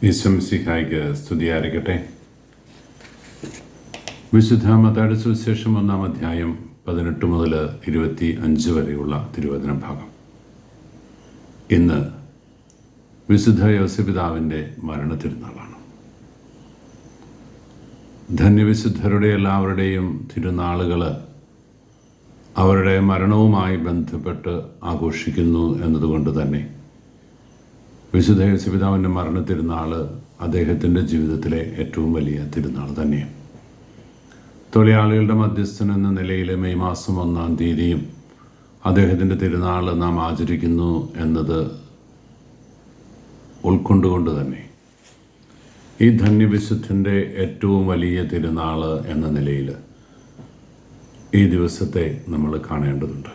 ഈശ്വംസിഹായിക്ക് സ്തുതിയായിരിക്കട്ടെ. വിശുദ്ധ മത്തായിയുടെ സുവിശേഷം 1-ാം അധ്യായം 18 മുതൽ 25 വരെയുള്ള തിരുവചന ഭാഗം. ഇന്ന് വിശുദ്ധ യോസേപ്പിതാവിൻ്റെ മരണത്തിരുനാളാണ്. ധന്യവിശുദ്ധരുടെ എല്ലാവരുടെയും തിരുനാളുകൾ അവരുടെ മരണവുമായി ബന്ധപ്പെട്ട് ആഘോഷിക്കുന്നു എന്നതുകൊണ്ട് തന്നെ വിശുദ്ധ യോസേപ്പിതാവിൻ്റെ മരണത്തിരുനാൾ അദ്ദേഹത്തിൻ്റെ ജീവിതത്തിലെ ഏറ്റവും വലിയ തിരുനാൾ തന്നെയാണ്. തൊഴിലാളികളുടെ മധ്യസ്ഥൻ എന്ന നിലയിൽ മെയ് മാസം 1-ാം തീയതിയും അദ്ദേഹത്തിൻ്റെ തിരുനാൾ നാം ആചരിക്കുന്നു എന്നത് ഉൾക്കൊണ്ടുകൊണ്ട് തന്നെ ഈ ധന്യവിശുദ്ധൻ്റെ ഏറ്റവും വലിയ തിരുനാൾ എന്ന നിലയിൽ ഈ ദിവസത്തെ നമ്മൾ കാണേണ്ടതുണ്ട്.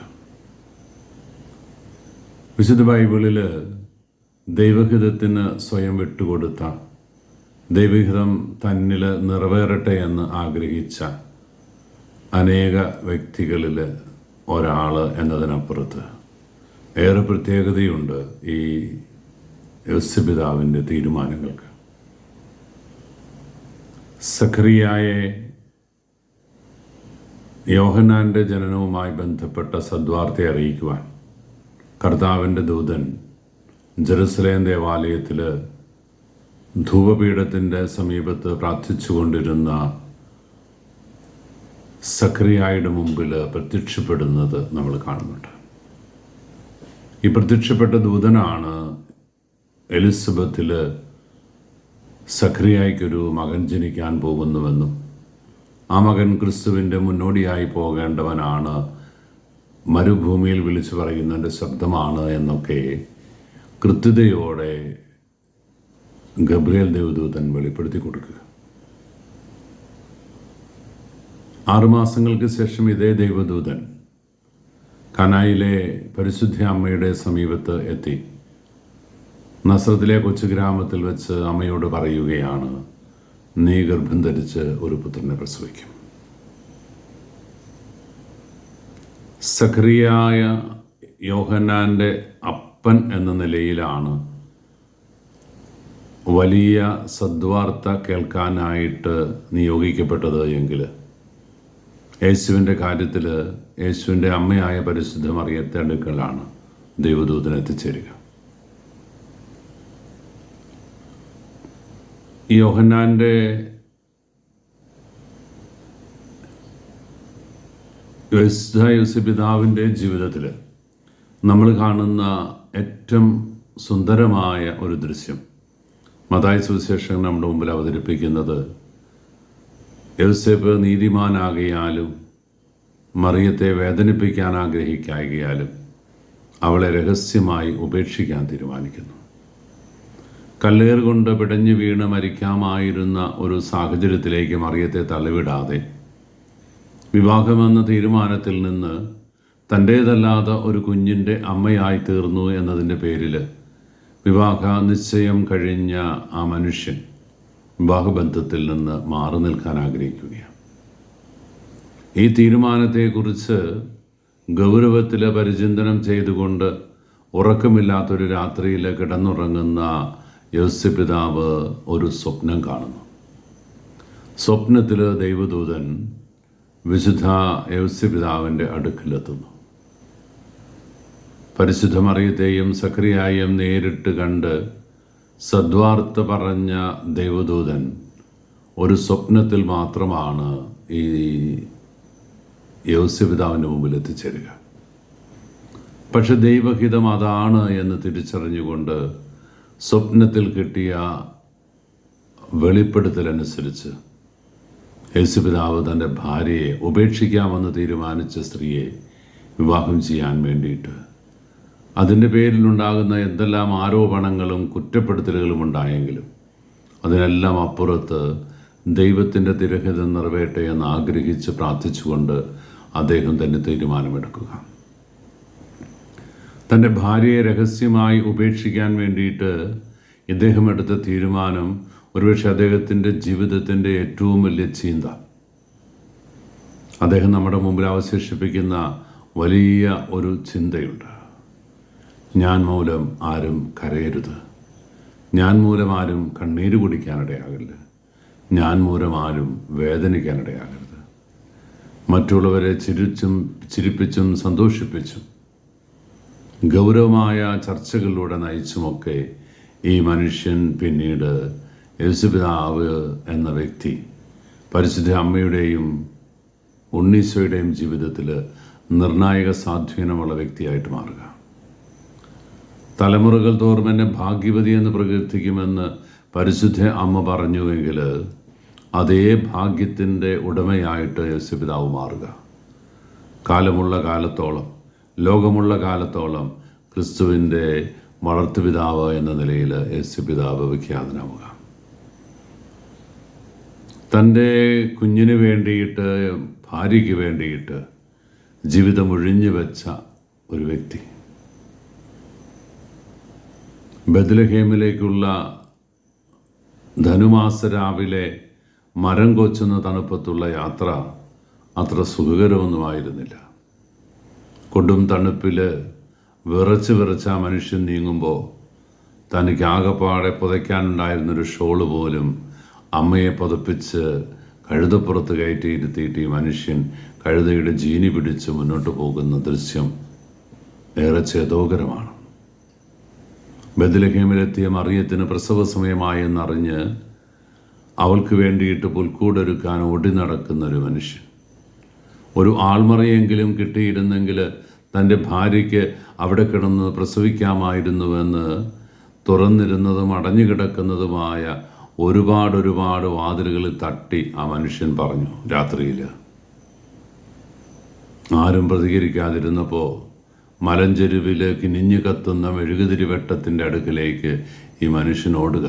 വിശുദ്ധ ബൈബിളിൽ ദൈവഹിതത്തിന് സ്വയം വിട്ടുകൊടുത്ത, ദൈവഹിതം തന്നിൽ നിറവേറട്ടെ എന്ന് ആഗ്രഹിച്ച അനേക വ്യക്തികളിൽ ഒരാൾ എന്നതിനപ്പുറത്ത് ഏറെ പ്രത്യേകതയുണ്ട് ഈ യോസേപ്പിതാവിൻ്റെ തീരുമാനങ്ങൾക്ക്. സഖറിയായെ യോഹന്നാൻ്റെ ജനനവുമായി ബന്ധപ്പെട്ട സദ്വാർത്ത അറിയിക്കുവാൻ കർത്താവിൻ്റെ ദൂതൻ ജെറുസലേം ദേവാലയത്തിൽ ധൂപപീഠത്തിൻ്റെ സമീപത്ത് പ്രാർത്ഥിച്ചുകൊണ്ടിരുന്ന സഖറിയായുടെ മുമ്പിൽ പ്രത്യക്ഷപ്പെടുന്നത് നമ്മൾ കാണുന്നുണ്ട്. ഈ പ്രത്യക്ഷപ്പെട്ട ദൂതനാണ് എലിസബത്തിൽ സഖറിയായ്ക്കൊരു മകൻ ജനിക്കാൻ പോകുന്നുവെന്നും ആ മകൻ ക്രിസ്തുവിൻ്റെ മുന്നോടിയായി പോകേണ്ടവനാണ്, മരുഭൂമിയിൽ വിളിച്ചു പറയുന്നതിൻ്റെ ശബ്ദമാണ് എന്നൊക്കെ കൃത്യതയോടെ ഗബ്രിയേൽ ദേവദൂതൻ വെളിപ്പെടുത്തി കൊടുക്കുക. 6 മാസങ്ങൾക്ക് ശേഷം ഇതേ ദൈവദൂതൻ കനായിലെ പരിശുദ്ധ അമ്മയുടെ സമീപത്ത് എത്തി നസ്രത്തിലെ കൊച്ചു ഗ്രാമത്തിൽ വെച്ച് അമ്മയോട് പറയുകയാണ്, നീ ഗർഭം ധരിച്ച് ഒരു പുത്രനെ പ്രസവിക്കും. സഖറിയായ യോഹന്നാൻ്റെ അപ്പൻ എന്ന നിലയിലാണ് വലിയ സദ്വാർത്ത കേൾക്കാനായിട്ട് നിയോഗിക്കപ്പെട്ടത് എങ്കിൽ യേശുവിൻ്റെ കാര്യത്തിൽ യേശുവിൻ്റെ അമ്മയായ പരിശുദ്ധ മറിയത്തെ അടുക്കലാണ് ദൈവദൂതൻ എത്തിച്ചേരുക. യോഹന്നാൻ്റെ യോസേപ്പിതാവിൻ്റെ ജീവിതത്തിൽ നമ്മൾ കാണുന്ന ഏറ്റവും സുന്ദരമായ ഒരു ദൃശ്യം മത്തായി സുവിശേഷം നമ്മുടെ മുമ്പിൽ അവതരിപ്പിക്കുന്നത്, യോസേപ്പ് നീതിമാനാകയാലും മറിയത്തെ വേദനിപ്പിക്കാൻ ആഗ്രഹിക്കായാലും അവളെ രഹസ്യമായി ഉപേക്ഷിക്കാൻ തീരുമാനിക്കുന്നു. കല്ലേർ കൊണ്ട് പിടഞ്ഞു വീണ് മരിക്കാമായിരുന്ന ഒരു സാഹചര്യത്തിലേക്ക് മറിയത്തെ തള്ളിവിടാതെ വിവാഹമെന്ന തീരുമാനത്തിൽ നിന്ന് തൻ്റേതല്ലാത്ത ഒരു കുഞ്ഞിൻ്റെ അമ്മയായി തീർന്നു എന്നതിൻ്റെ പേരിൽ വിവാഹ നിശ്ചയം കഴിഞ്ഞ ആ മനുഷ്യൻ വിവാഹബന്ധത്തിൽ നിന്ന് മാറി നിൽക്കാൻ ആഗ്രഹിക്കുകയാണ്. ഈ തീരുമാനത്തെക്കുറിച്ച് ഗൗരവത്തിൽ പരിചിന്തനം ചെയ്തുകൊണ്ട് ഉറക്കമില്ലാത്തൊരു രാത്രിയിൽ കിടന്നുറങ്ങുന്ന യോസേപ്പിതാവ് ഒരു സ്വപ്നം കാണുന്നു. സ്വപ്നത്തിൽ ദൈവദൂതൻ വിശുദ്ധ യോസേപ്പിതാവിൻ്റെ അടുക്കിലെത്തുന്നു. പരിശുദ്ധ മറിയത്തെയും സഖറിയായെയും നേരിട്ട് കണ്ട് സദ്വാർത്ത പറഞ്ഞ ദൈവദൂതൻ ഒരു സ്വപ്നത്തിൽ മാത്രമാണ് ഈ യോസേപ്പിതാവിൻ്റെ മുമ്പിൽ എത്തിച്ചേരുക. പക്ഷെ ദൈവഹിതം അതാണ് എന്ന് തിരിച്ചറിഞ്ഞുകൊണ്ട് സ്വപ്നത്തിൽ കിട്ടിയ വെളിപ്പെടുത്തലനുസരിച്ച് യോസേപ്പിതാവ് തൻ്റെ ഭാര്യയെ ഉപേക്ഷിക്കാമെന്ന് തീരുമാനിച്ച സ്ത്രീയെ വിവാഹം ചെയ്യാൻ വേണ്ടിയിട്ട് അതിൻ്റെ പേരിലുണ്ടാകുന്ന എന്തെല്ലാം ആരോപണങ്ങളും കുറ്റപ്പെടുത്തലുകളും ഉണ്ടായെങ്കിലും അതിനെല്ലാം അപ്പുറത്ത് ദൈവത്തിൻ്റെ തിരഹിതം നിറവേറ്റെ എന്ന് ആഗ്രഹിച്ച് പ്രാർത്ഥിച്ചുകൊണ്ട് അദ്ദേഹം തന്നെ തീരുമാനമെടുക്കുക. തൻ്റെ ഭാര്യയെ രഹസ്യമായി ഉപേക്ഷിക്കാൻ വേണ്ടിയിട്ട് ഇദ്ദേഹം എടുത്ത തീരുമാനം ഒരുപക്ഷെ അദ്ദേഹത്തിൻ്റെ ജീവിതത്തിൻ്റെ ഏറ്റവും വലിയ ചിന്ത, അദ്ദേഹം നമ്മുടെ മുമ്പിൽ അവശേഷിപ്പിക്കുന്ന വലിയ ഒരു ചിന്തയുണ്ട്. ഞാൻ മൂലം ആരും കരയരുത്, ഞാൻ മൂലം ആരും കണ്ണീര് കുടിക്കാനിടയാകരുത്. ഞാൻ മൂലം ആരും വേദനിക്കാനിടയാകരുത്. മറ്റുള്ളവരെ ചിരിപ്പിച്ചും സന്തോഷിപ്പിച്ചും ഗൗരവമായ ചർച്ചകളിലൂടെ നയിച്ചുമൊക്കെ ഈ മനുഷ്യൻ പിന്നീട് യേശുപിതാവ് എന്ന വ്യക്തി പരിശുദ്ധ അമ്മയുടെയും ഉണ്ണീശോയുടെയും ജീവിതത്തിൽ നിർണായക സ്വാധീനമുള്ള വ്യക്തിയായിട്ട് മാറുക. തലമുറകൾ തോറും എന്നെ ഭാഗ്യവതി എന്ന് പ്രകീർത്തിക്കുമെന്ന് പരിശുദ്ധ അമ്മ പറഞ്ഞുവെങ്കിൽ അതേ ഭാഗ്യത്തിൻ്റെ ഉടമയായിട്ട് യേശുപിതാവ് മാറുക. കാലമുള്ള കാലത്തോളം, ലോകമുള്ള കാലത്തോളം ക്രിസ്തുവിൻ്റെ വളർത്തുപിതാവ് എന്ന നിലയിൽ യേശുപിതാവ് വിഖ്യാതനാവുക. തൻ്റെ കുഞ്ഞിന് വേണ്ടിയിട്ട്, ഭാര്യയ്ക്ക് വേണ്ടിയിട്ട് ജീവിതം ഒഴിഞ്ഞു വെച്ച ഒരു വ്യക്തി. ബത്ലഹേമിലേക്കുള്ള ധനുമാസ രാവിലെ മരം കൊച്ചുന്ന തണുപ്പത്തുള്ള യാത്ര അത്ര സുഖകരമൊന്നുമായിരുന്നില്ല. കൊടും തണുപ്പിൽ വിറച്ച് ആ മനുഷ്യൻ നീങ്ങുമ്പോൾ തനിക്ക് ആകെപ്പാടെ പുതയ്ക്കാനുണ്ടായിരുന്നൊരു ഷോള് പോലും അമ്മയെ പുതപ്പിച്ച് കഴുതപ്പുറത്ത് കയറ്റിയിരുത്തിയിട്ട് ഈ മനുഷ്യൻ കഴുതയുടെ ജീനി പിടിച്ച് മുന്നോട്ട് പോകുന്ന ദൃശ്യം ഏറെ ചേതോകരമാണ്. ബത്ലഹേമിലെത്തിയ മറിയത്തിന് പ്രസവ സമയമായെന്നറിഞ്ഞ് അവൾക്ക് വേണ്ടിയിട്ട് പുൽക്കൂടൊരുക്കാൻ ഓടി നടക്കുന്നൊരു മനുഷ്യൻ. ഒരു ആൾമറയെങ്കിലും കിട്ടിയിരുന്നെങ്കിൽ തൻ്റെ ഭാര്യയ്ക്ക് അവിടെ കിടന്ന് പ്രസവിക്കാമായിരുന്നുവെന്ന് തുറന്നിരുന്നതും അടഞ്ഞു കിടക്കുന്നതുമായ ഒരുപാട് വാതിലുകളിൽ തട്ടി ആ മനുഷ്യൻ പറഞ്ഞു. രാത്രിയിൽ ആരും പ്രതികരിക്കാതിരുന്നപ്പോൾ മലഞ്ചെരുവിൽ കിനിഞ്ഞു കത്തുന്ന മെഴുകുതിരി വെട്ടത്തിൻ്റെ അടുക്കിലേക്ക് ഈ മനുഷ്യൻ ഓടുക.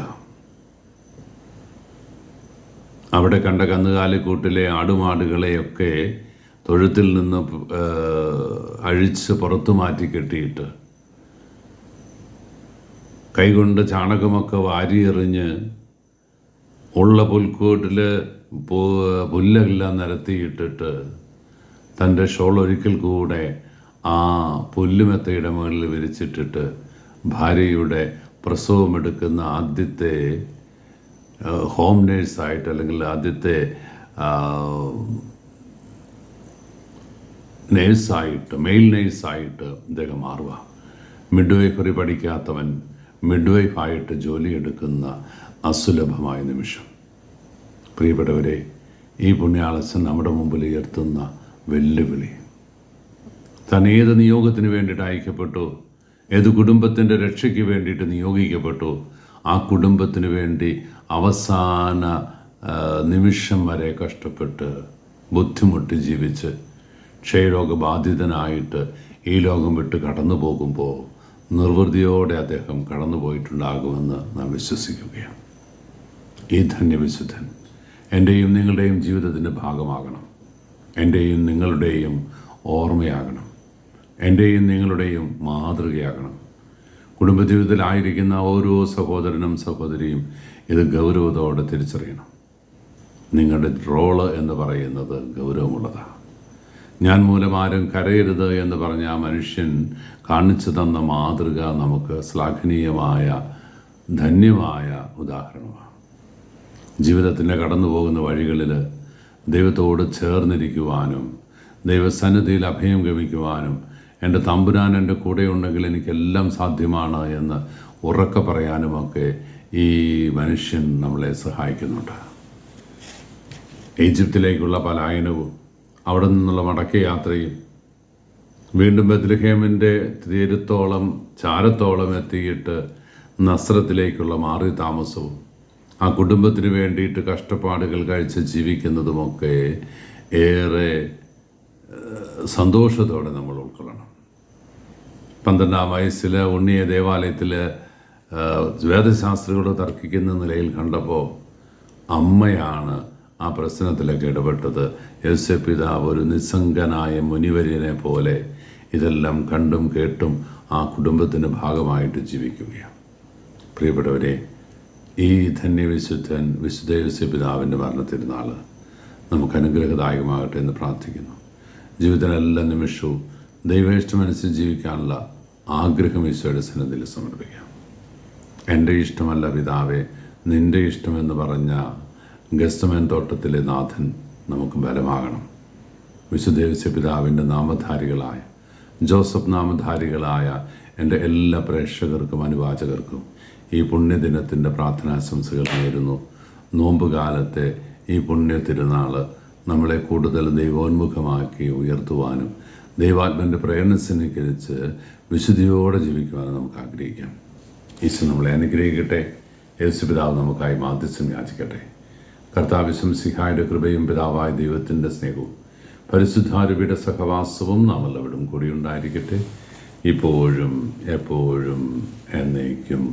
അവിടെ കണ്ട കന്നുകാലിക്കൂട്ടിലെ ആടുമാടുകളെയൊക്കെ തൊഴുത്തിൽ നിന്ന് അഴിച്ച് പുറത്തു മാറ്റി കെട്ടിയിട്ട് കൈകൊണ്ട് ചാണകമൊക്കെ വാരിയെറിഞ്ഞ് ഉള്ള പുൽക്കൂട്ടിൽ പുല്ലെല്ലാം നിരത്തിയിട്ടിട്ട് തൻ്റെ ഷോൾ ഒരിക്കൽ കൂടെ ആ പുല്ലുമെത്തയുടെ മുകളിൽ വിരിച്ചിട്ടിട്ട് ഭാര്യയുടെ പ്രസവമെടുക്കുന്ന ആദ്യത്തെ ഹോം നേഴ്സായിട്ട്, അല്ലെങ്കിൽ ആദ്യത്തെ നേഴ്സായിട്ട്, മെയിൽ നേഴ്സായിട്ട് അദ്ദേഹം മാറുക. മിഡ്വൈഫറി പഠിക്കാത്തവൻ മിഡ്വൈഫായിട്ട് ജോലിയെടുക്കുന്ന അസുലഭമായ നിമിഷം. പ്രിയപ്പെട്ടവരെ, ഈ പുണ്യാളച്ചൻ നമ്മുടെ മുമ്പിൽ ഉയർത്തുന്ന വെല്ലുവിളി, താൻ ഏത് നിയോഗത്തിന് വേണ്ടിയിട്ട് അയക്കപ്പെട്ടു, ഏത് കുടുംബത്തിൻ്റെ രക്ഷയ്ക്ക് വേണ്ടിയിട്ട് നിയോഗിക്കപ്പെട്ടു, ആ കുടുംബത്തിന് വേണ്ടി അവസാന നിമിഷം വരെ കഷ്ടപ്പെട്ട് ബുദ്ധിമുട്ടി ജീവിച്ച് ക്ഷയരോഗബാധിതനായിട്ട് ഈ ലോകം വിട്ട് കടന്നു പോകുമ്പോൾ നിർവൃതിയോടെ അദ്ദേഹം കടന്നു പോയിട്ടുണ്ടാകുമെന്ന് നാം വിശ്വസിക്കുകയാണ്. ഈ ധന്യവിശുദ്ധൻ എൻ്റെയും നിങ്ങളുടെയും ജീവിതത്തിൻ്റെ ഭാഗമാകണം. എൻ്റെയും നിങ്ങളുടെയും ഓർമ്മയാകണം. എൻ്റെയും നിങ്ങളുടെയും മാതൃകയാകണം. കുടുംബജീവിതത്തിലായിരിക്കുന്ന ഓരോ സഹോദരനും സഹോദരിയും ഇത് ഗൗരവത്തോടെ തിരിച്ചറിയണം. നിങ്ങളുടെ റോള് എന്ന് പറയുന്നത് ഗൗരവമുള്ളതാണ്. ഞാൻ മൂലം ആരും കരയരുത് എന്ന് പറഞ്ഞ ആ മനുഷ്യൻ കാണിച്ചു തന്ന മാതൃക നമുക്ക് ശ്ലാഘനീയമായ, ധന്യമായ ഉദാഹരണമാണ്. ജീവിതത്തിൻ്റെ കടന്നു പോകുന്ന വഴികളിൽ ദൈവത്തോട് ചേർന്നിരിക്കുവാനും ദൈവസന്നിധിയിൽ അഭയം ഗമിക്കുവാനും എൻ്റെ തമ്പുരാൻ എൻ്റെ കൂടെയുണ്ടെങ്കിൽ എനിക്കെല്ലാം സാധ്യമാണ് എന്ന് ഉറക്കെ പറയാനുമൊക്കെ ഈ മനുഷ്യൻ നമ്മളെ സഹായിക്കുന്നുണ്ട്. ഈജിപ്തിലേക്കുള്ള പലായനവും അവിടെ നിന്നുള്ള മടക്കയാത്രയും വീണ്ടും ബത്ലഹേമിൻ്റെ തീരത്തോളം ചാരത്തോളം എത്തിയിട്ട് നസ്രത്തിലേക്കുള്ള മാറി താമസവും ആ കുടുംബത്തിന് വേണ്ടിയിട്ട് കഷ്ടപ്പാടുകൾ കഴിച്ച് ജീവിക്കുന്നതുമൊക്കെ ഏറെ സന്തോഷത്തോടെ നമ്മൾ ഉൾക്കൊള്ളണം. 12-ാം വയസ്സിൽ ഉണ്ണിയെ ദേവാലയത്തിൽ വേദശാസ്ത്രികളോട് തർക്കിക്കുന്ന നിലയിൽ കണ്ടപ്പോൾ അമ്മയാണ് ആ പ്രശ്നത്തിലൊക്കെ ഇടപെട്ടത്. യോസേപ്പ് പിതാവ് ഒരു നിസ്സംഗനായ മുനിവര്യനെ പോലെ ഇതെല്ലാം കണ്ടും കേട്ടും ആ കുടുംബത്തിൻ്റെ ഭാഗമായിട്ട് ജീവിക്കുകയാണ്. പ്രിയപ്പെട്ടവരെ, ഈ ധന്യവിശുദ്ധൻ വിശുദ്ധ യോസേപ്പ് പിതാവിൻ്റെ മരണത്തിരുന്നാൾ നമുക്ക് അനുഗ്രഹദായകമാകട്ടെ എന്ന് പ്രാർത്ഥിക്കുന്നു. ജീവിതത്തിലെ എല്ലാ നിമിഷവും ദൈവേഷ്ടമനുസരിച്ച് ജീവിക്കാനുള്ള ആഗ്രഹം ഈശോയുടെ സന്നിധിയിൽ സമർപ്പിക്കാം. എൻ്റെ ഇഷ്ടമല്ല പിതാവേ, നിൻ്റെ ഇഷ്ടമെന്ന് പറഞ്ഞ ഗസ്തമൻ തോട്ടത്തിലെ നാഥൻ നമുക്ക് ബലമാകണം. വിശുദ്ധ പിതാവിൻ്റെ നാമധാരികളായ, ജോസഫ് നാമധാരികളായ എൻ്റെ എല്ലാ പ്രേക്ഷകർക്കും അനുവാചകർക്കും ഈ പുണ്യദിനത്തിൻ്റെ പ്രാർത്ഥനാശംസകൾ നേരുന്നു. നോമ്പുകാലത്തെ ഈ പുണ്യ തിരുനാൾ നമ്മളെ കൂടുതൽ ദൈവോന്മുഖമാക്കി ഉയർത്തുവാനും ദൈവാത്മൻ്റെ പ്രേരണസനുസരിച്ച് വിശുദ്ധിയോടെ ജീവിക്കുവാനും നമുക്ക് ആഗ്രഹിക്കാം. ഈശോ നമ്മളെ അനുഗ്രഹിക്കട്ടെ. യേശുപിതാവ് നമുക്കായി മാധ്യസ്ഥം യാചിക്കട്ടെ. കർത്താവ് മിശിഹായുടെ കൃപയും പിതാവായ ദൈവത്തിൻ്റെ സ്നേഹവും പരിശുദ്ധാരൂപിയുടെ സഹവാസവും നാം എല്ലാവരും കൂടി ഉണ്ടായിരിക്കട്ടെ, ഇപ്പോഴും എപ്പോഴും എന്നേക്കും.